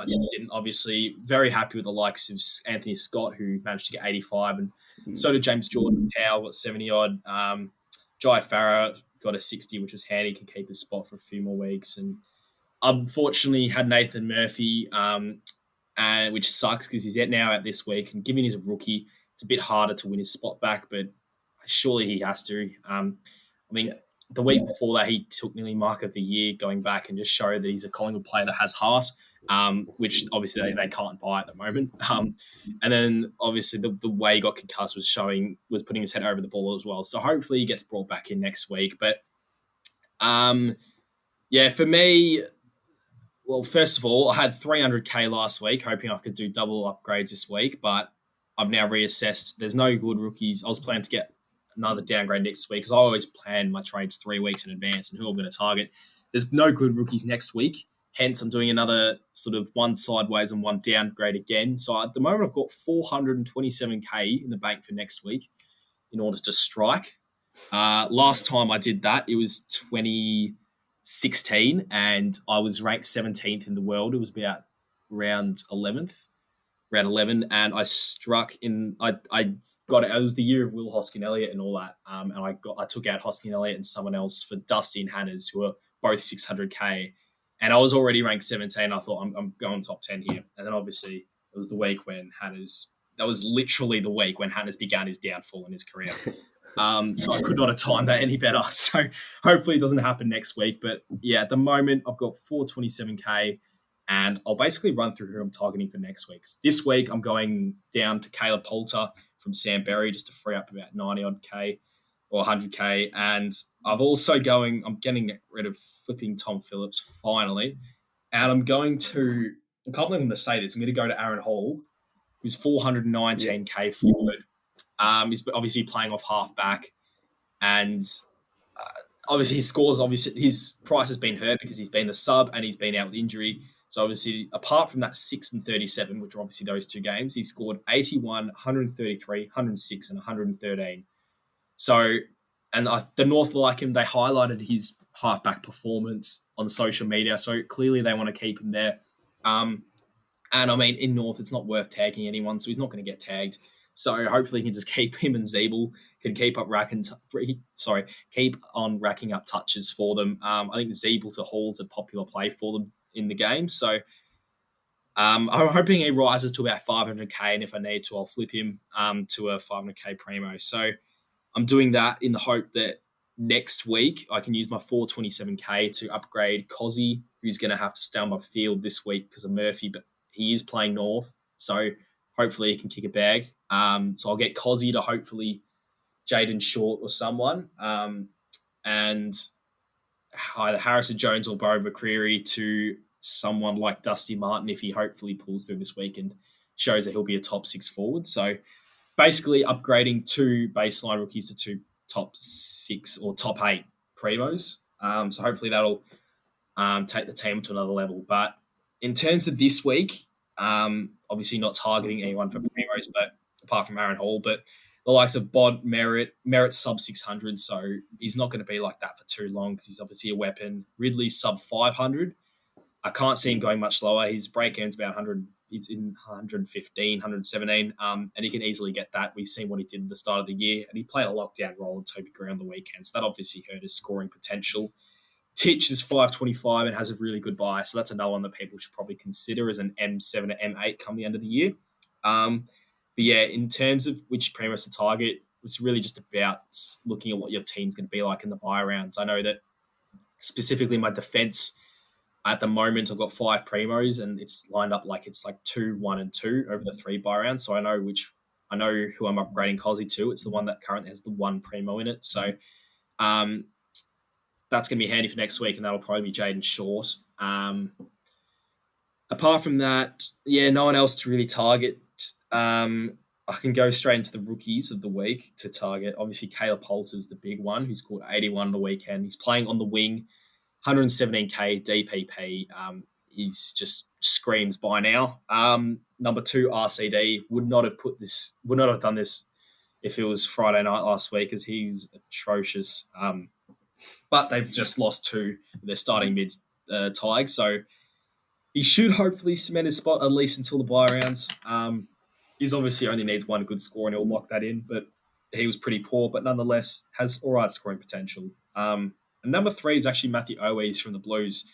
just didn't. Obviously, very happy with the likes of Anthony Scott, who managed to get 85, and so did James Jordan Powell, got 70 odd. Jai Farah got a 60, which was handy, can keep his spot for a few more weeks. And unfortunately, had Nathan Murphy, and which sucks because he's now out this week. And given he's a rookie, it's a bit harder to win his spot back, but surely he has to. The week before that, he took nearly Mark of the Year going back and just showed that he's a Collingwood player that has heart, which obviously they can't buy at the moment. And then obviously the way he got concussed was putting his head over the ball as well. So hopefully he gets brought back in next week. But for me, well, first of all, I had 300k last week, hoping I could do double upgrades this week, but I've now reassessed. There's no good rookies. I was planning to get another downgrade next week because I always plan my trades 3 weeks in advance and who I'm going to target. There's no good rookies next week. Hence, I'm doing another sort of one sideways and one downgrade again. So at the moment, I've got 427k in the bank for next week in order to strike. Last time I did that, it was 2016 and I was ranked 17th in the world. It was about round 11, and I struck in. I got it. It was the year of Will Hoskin Elliott and all that. And I took out Hoskin Elliott and someone else for Dusty and Hannah's, who were both 600k. And I was already ranked 17. I thought I'm going top 10 here. And then obviously it was the week when that was literally the week when Hannah's began his downfall in his career. So I could not have timed that any better. So hopefully it doesn't happen next week. But at the moment I've got 427k. And I'll basically run through who I'm targeting for next week. This week, I'm going down to Caleb Poulter from Sam Berry just to free up about 90-odd K or 100K. And I'm getting rid of flipping Tom Phillips finally. And I can't believe I'm going to say this. I'm going to go to Aaron Hall, who's 419K forward. He's obviously playing off half-back. And obviously his scores, his price has been hurt because he's been the sub and he's been out with injury. So obviously, apart from that 6 and 37, which are obviously those 2 games, he scored 81, 133, 106, and 113. So, and the North like him. They highlighted his halfback performance on social media. So clearly they want to keep him there. And I mean, in North, it's not worth tagging anyone, so he's not going to get tagged. So hopefully he can just keep him and Zeeble can keep on racking up touches for them. I think Zeeble to Hall's a popular play for them in the game. So I'm hoping he rises to about 500k, and if I need to, I'll flip him to a 500k primo. So I'm doing that in the hope that next week I can use my 427k to upgrade Cozzy, who's going to have to stay on my field this week because of Murphy, but he is playing North. So hopefully he can kick a bag. So I'll get Cozzy to hopefully Jaden Short or someone. And either Harrison Jones or Bo McCreary to someone like Dusty Martin if he hopefully pulls through this week and shows that he'll be a top 6 forward. So basically upgrading 2 baseline rookies to 2 top 6 or top 8 primos. So hopefully that'll take the team to another level. But in terms of this week, Obviously not targeting anyone for primos, but apart from Aaron Hall, but the likes of Bod, Merritt sub 600, so he's not going to be like that for too long because he's obviously a weapon. Ridley sub 500. I can't see him going much lower. His break even's about 100. He's in 115, 117, and he can easily get that. We've seen what he did at the start of the year, and he played a lockdown role in Toby Green on the weekend, so that obviously hurt his scoring potential. Titch is 525 and has a really good buy, so that's another one that people should probably consider as an M7 or M8 come the end of the year. But yeah, in terms of which primos to target, it's really just about looking at what your team's going to be like in the buy rounds. I know that specifically my defense at the moment, I've got 5 primos and it's lined up like it's like 2, 1, and 2 over the 3 buy rounds. So I know who I'm upgrading Cosy to. It's the one that currently has the 1 primo in it. So that's going to be handy for next week, and that'll probably be Jaden Short. Apart from that, yeah, no one else to really target. I can go straight into the rookies of the week to target. Obviously, Caleb Poulter's the big one, who scored 81 on the weekend. He's playing on the wing, 117k DPP. He's just screams by now. Number 2, RCD would not have done this if it was Friday night last week, as he's atrocious. But they've just lost 2 of their starting mids, Tig. So he should hopefully cement his spot at least until the bye rounds. He's obviously only needs 1 good score and he'll lock that in. But he was pretty poor, but nonetheless has all right scoring potential. And number 3 is actually Matthew Owies from the Blues,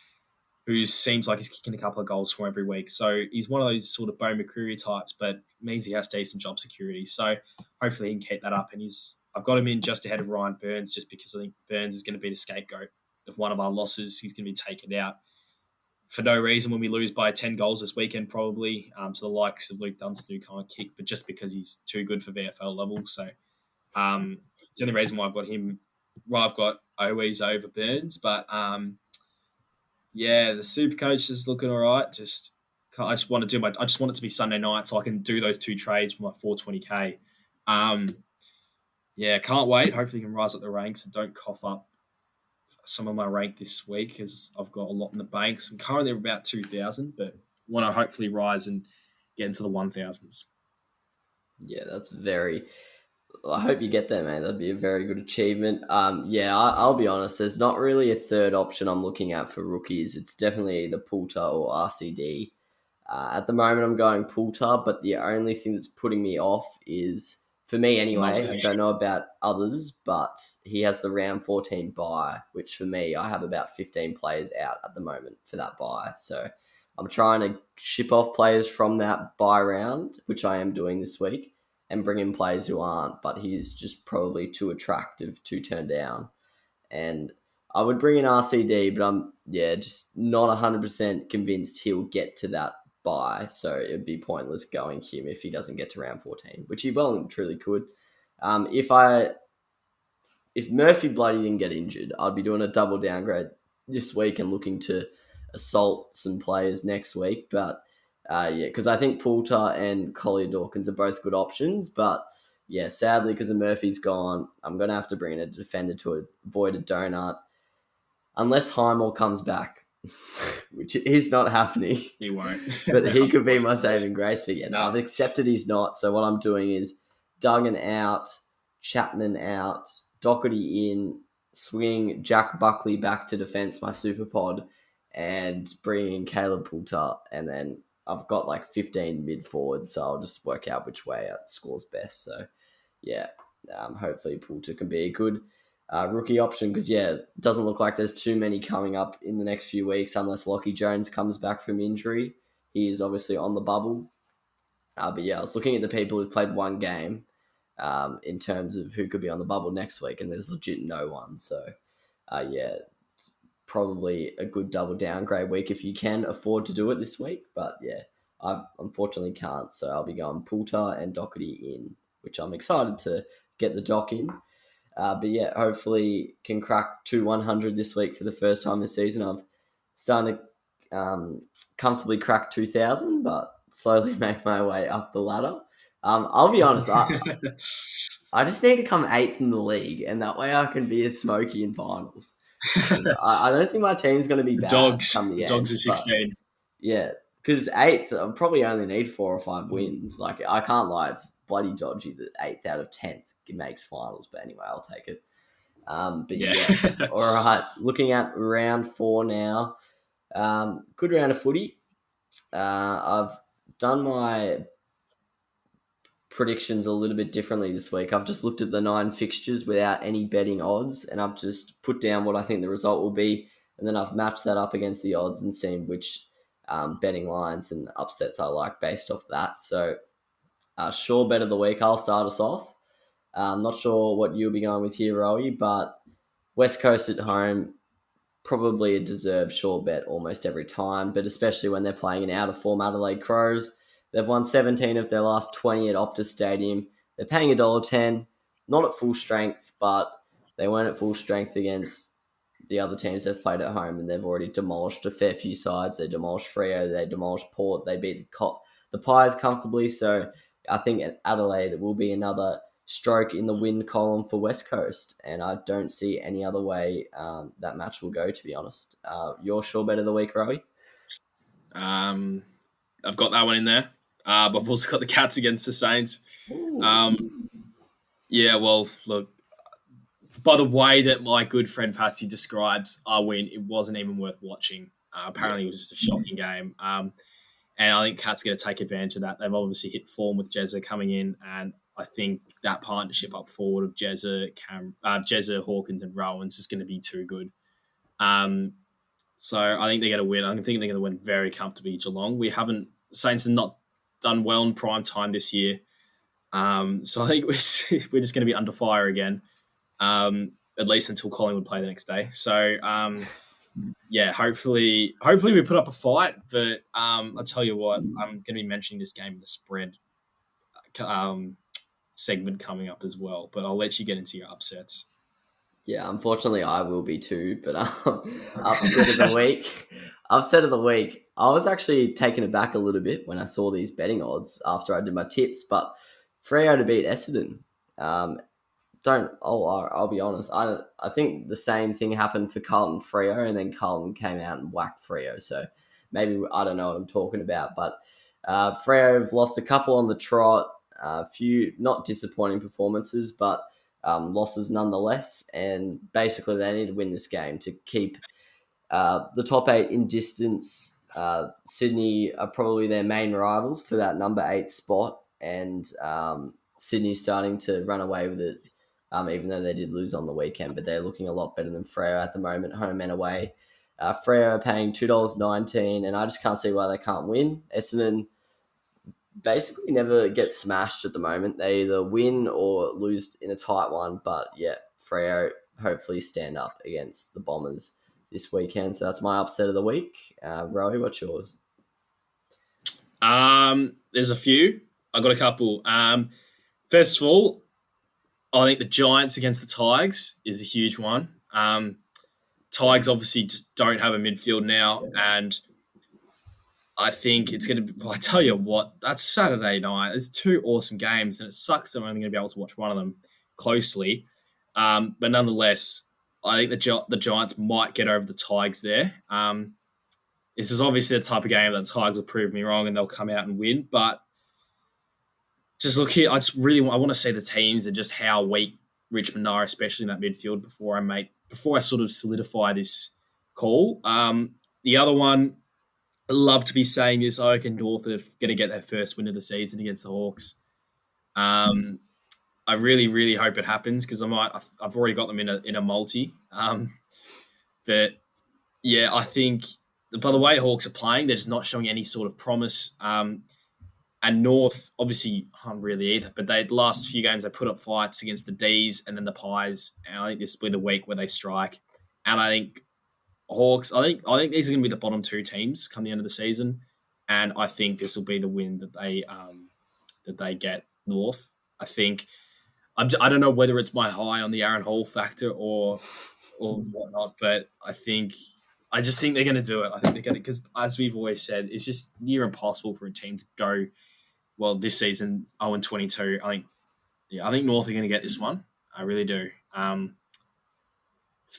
who seems like he's kicking a couple of goals for every week. So he's one of those sort of Bo McCreary types, but means he has decent job security. So hopefully he can keep that up. And I've got him in just ahead of Ryan Burns, just because I think Burns is going to be the scapegoat of one of our losses. He's going to be taken out for no reason when we lose by 10 goals this weekend, probably, to the likes of Luke Dunstan, who can't kick, but just because he's too good for VFL level. So it's the only reason why I've got him. Well, I've got Owies over Burns, but yeah, the super coach is looking all right. I just want it to be Sunday night so I can do those 2 trades for my 420k. Yeah, can't wait. Hopefully, you can rise up the ranks and don't cough up some of my rank this week, because I've got a lot in the bank. So I'm currently about 2,000, but want to hopefully rise and get into the 1,000s. Yeah, that's very. I hope you get there, man. That'd be a very good achievement. Yeah, I'll be honest. There's not really a third option I'm looking at for rookies. It's definitely either Poulter or RCD. At the moment, I'm going Poulter, but the only thing that's putting me off is, for me anyway, I don't know about others, but he has the round 14 bye, which for me, I have about 15 players out at the moment for that bye. So I'm trying to ship off players from that bye round, which I am doing this week, and bring in players who aren't, but he's just probably too attractive to turn down. And I would bring in RCD, but I'm just not 100% convinced he'll get to that bye, so it'd be pointless going him if he doesn't get to round 14, which he well and truly could. If Murphy bloody didn't get injured, I'd be doing a double downgrade this week and looking to assault some players next week, but because I think Poulter and Collier Dawkins are both good options, but yeah, sadly, because of Murphy's gone, I'm going to have to bring in a defender to avoid a donut, unless Highmore comes back, which is not happening. He won't. But he could be my saving grace again. No. I've accepted he's not, so what I'm doing is Duggan out, Chapman out, Doherty in, swing Jack Buckley back to defence, my super pod, and bring in Caleb Poulter, and then I've got like 15 mid forwards, so I'll just work out which way it scores best. So, yeah, hopefully Poulter can be a good rookie option, because, it doesn't look like there's too many coming up in the next few weeks unless Lockie Jones comes back from injury. He is obviously on the bubble. But, I was looking at the people who've played 1 game in terms of who could be on the bubble next week, and there's legit no one. So, probably a good double downgrade week if you can afford to do it this week. But I unfortunately can't. So I'll be going Poulter and Doherty in, which I'm excited to get the dock in. But hopefully can crack 100 this week for the first time this season. I've started to comfortably crack 2,000, but slowly make my way up the ladder. I'll be honest, I just need to come 8th in the league, and that way I can be a smoky in finals. I don't think my team's going to be bad. Dogs come the Dogs end, are 16. But, because eighth, I probably only need 4 or 5 wins. Like, I can't lie, it's bloody dodgy that eighth out of 10th makes finals. But anyway, I'll take it. But Yeah. yes, all right. Looking at round 4 now. Good round of footy. I've done my predictions a little bit differently this week. I've just looked at the 9 fixtures without any betting odds, and I've just put down what I think the result will be, and then I've matched that up against the odds and seen which betting lines and upsets I like based off that. So, sure bet of the week. I'll start us off. I'm not sure what you'll be going with here, Rowey, but West Coast at home, probably a deserved sure bet almost every time, but especially when they're playing an out of form Adelaide Crows. They've won 17 of their last 20 at Optus Stadium. They're paying $1.10, not at full strength, but they weren't at full strength against the other teams they've played at home, and they've already demolished a fair few sides. They demolished Freo, they demolished Port, they beat the Pies comfortably. So I think at Adelaide will be another stroke in the win column for West Coast, and I don't see any other way that match will go, to be honest. Your sure bet of the week, Rowie? I've got that one in there. But I've also got the Cats against the Saints. Yeah, well, look, by the way that my good friend Patsy describes our win, it wasn't even worth watching. Apparently, it was just a shocking game. And I think Cats are going to take advantage of that. They've obviously hit form with Jezza coming in, and I think that partnership up forward of Jezza, Hawkins, and Rowans is going to be too good. So I think they're going to win. I think they're going to win very comfortably Geelong. Saints have not done well in prime time this year. So I think we're just going to be under fire again, at least until Collingwood play the next day. So, yeah, hopefully we put up a fight. But I'll tell you what, I'm going to be mentioning this game in the spread segment coming up as well. But I'll let you get into your upsets. Yeah, unfortunately, I will be too. But upset of the week. Upset of the week. I was actually taken aback a little bit when I saw these betting odds after I did my tips. But Freo to beat Essendon. I'll be honest. I think the same thing happened for Carlton Freo, and then Carlton came out and whacked Freo. So maybe I don't know what I'm talking about. But Freo have lost a couple on the trot. A few not disappointing performances, but losses nonetheless. And basically, they need to win this game to keep the top 8 in distance. Sydney are probably their main rivals for that number 8 spot, and Sydney's starting to run away with it, even though they did lose on the weekend. But they're looking a lot better than Freo at the moment, home and away. Freo are paying $2.19, and I just can't see why they can't win. Essendon basically never get smashed at the moment. They either win or lose in a tight one. But yeah, Freo hopefully stand up against the Bombers this weekend. So that's my upset of the week. Rowie, what's yours? There's a few. I've got a couple. First of all, I think the Giants against the Tigers is a huge one. Tigers obviously just don't have a midfield now, and I think it's going to be... I tell you what, that's Saturday night. There's 2 awesome games, and it sucks that I'm only going to be able to watch one of them closely. But nonetheless, I think the Giants might get over the Tigers there. This is obviously the type of game that the Tigers will prove me wrong and they'll come out and win. But just look here, I want to see the teams and just how weak Richmond are, especially in that midfield, before I sort of solidify this call. The other one, I love to be saying this, I reckon North are going to get their first win of the season against the Hawks. I really, really hope it happens because I've already got them in a multi. But yeah, I think by the way Hawks are playing, they're just not showing any sort of promise. And North obviously aren't really either, but the last few games they put up fights against the D's and then the Pies, and I think this will be the week where they strike. And I think Hawks, I think these are going to be the bottom 2 teams come the end of the season, and I think this will be the win that they get North. I think I don't know whether it's my high on the Aaron Hall factor or whatnot, but I just think they're going to do it. I think they're going to, because as we've always said, it's just near impossible for a team to go well this season 0-22. I think North are going to get this one. I really do. For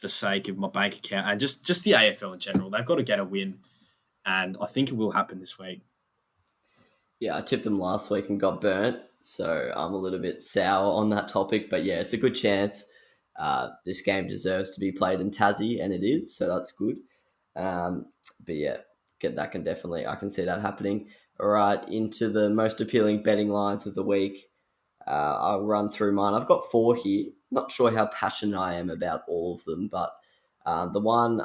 the sake of my bank account and just the AFL in general, they've got to get a win. and I think it will happen this week. Yeah, I tipped them last week and got burnt, so I'm a little bit sour on that topic. But yeah, it's a good chance. This game deserves to be played in Tassie, and it is, so that's good. But yeah, that can definitely, I can see that happening. All right, into the most appealing betting lines of the week. I'll run through mine. I've got 4 here. Not sure how passionate I am about all of them, but the one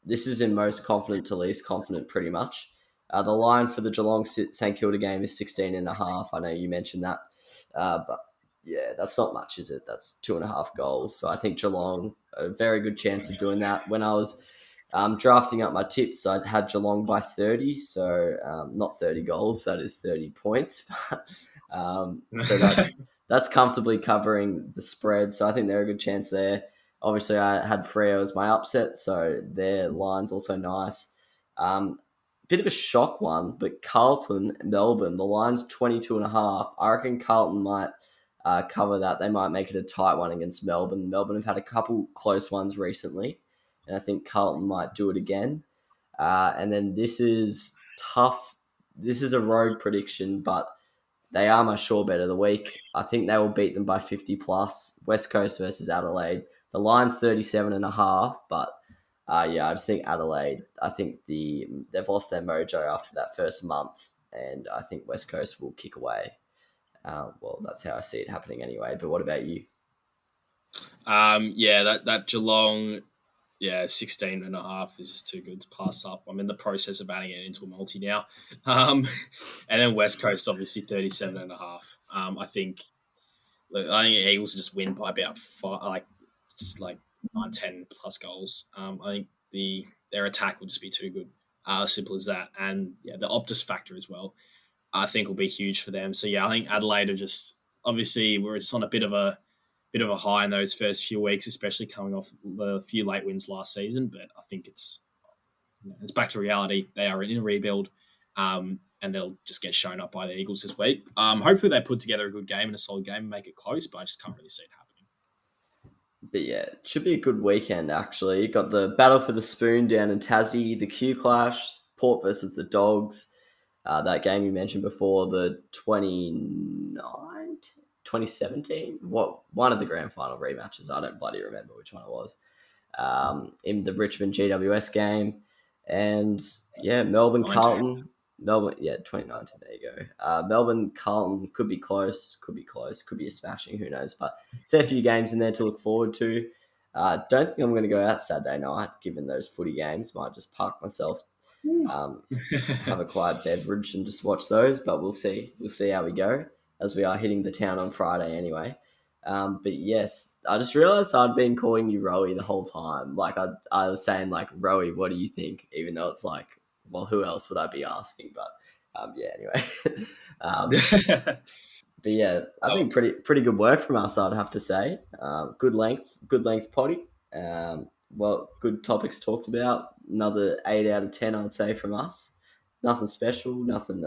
this is in most confident to least confident, pretty much. The line for the Geelong St Kilda game is 16.5. I know you mentioned that, but yeah, that's not much, is it? That's 2.5 goals. So I think Geelong a very good chance of doing that. When I was drafting up my tips, I had Geelong by 30, so not 30 goals. That is 30 points. So that's comfortably covering the spread. So I think they're a good chance there. Obviously, I had Freo as my upset, so their line's also nice. Bit of a shock one, but Carlton, Melbourne, the line's 22.5. I reckon Carlton might cover that. They might make it a tight one against Melbourne. Melbourne have had a couple close ones recently, and I think Carlton might do it again. And then this is tough. This is a road prediction, but they are my sure bet of the week. I think they will beat them by 50 plus. West Coast versus Adelaide. The line's 37.5, but yeah, I just think Adelaide. I think they've lost their mojo after that first month, and I think West Coast will kick away. Well, that's how I see it happening anyway. But what about you? Yeah, that Geelong, 16.5 is just too good to pass up. I'm in the process of adding it into a multi now. And then West Coast, obviously 37.5. I think Eagles just win by about 5, like 9, 10 plus goals. I think their attack will just be too good. Simple as that. And yeah, the Optus factor as well, I think will be huge for them. So yeah, I think Adelaide are just obviously we're just on a bit of a high in those first few weeks, especially coming off the few late wins last season. But I think it's back to reality. They are in a rebuild, and they'll just get shown up by the Eagles this week. Hopefully, they put together a good game and a solid game and make it close. But I just can't really see it happening. But yeah, it should be a good weekend, actually. Got the Battle for the Spoon down in Tassie, the Q Clash, Port versus the Dogs. That game you mentioned before, the 2017? One of the grand final rematches. I don't bloody remember which one it was. In the Richmond GWS game. And yeah, Melbourne 19. Carlton. Melbourne, 2019. There you go. Melbourne Carlton could be close, could be a smashing. Who knows? But fair few games in there to look forward to. Don't think I'm going to go out Saturday night, given those footy games. Might just park myself, have a quiet beverage, and just watch those. But we'll see. We'll see how we go, as we are hitting the town on Friday anyway. But yes, I just realized I'd been calling you Rowey the whole time. Like I was saying, like, Rowey, what do you think? Even though it's like, well, who else would I be asking? But yeah, anyway. But yeah, I think pretty good work from us, I'd have to say. Good length potty. Well, good topics talked about. Another 8 out of 10, I'd say, from us. Nothing special, nothing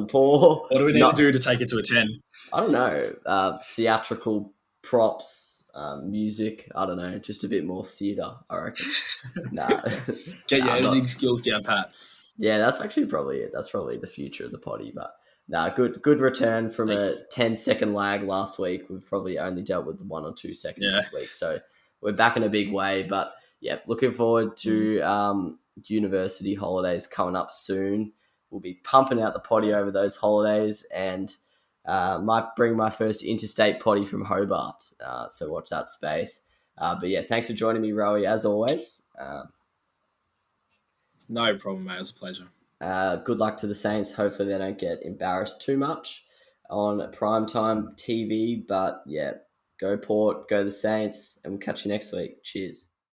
poor. What do we need to do to take it to a 10? I don't know. Theatrical props, music. I don't know. Just a bit more theatre, I reckon. Nah. Get your editing skills down, Pat. Yeah, that's actually probably it. That's probably the future of the potty. But good return from a 10-second lag last week. We've probably only dealt with 1 or 2 seconds this week. So we're back in a big way. But yeah, looking forward to university holidays coming up soon. We'll be pumping out the potty over those holidays, and might bring my first interstate potty from Hobart. So watch that space. But yeah, thanks for joining me, Rowey, as always. No problem, mate. It was a pleasure. Good luck to the Saints. Hopefully they don't get embarrassed too much on primetime TV. But yeah, go Port, go the Saints, and we'll catch you next week. Cheers.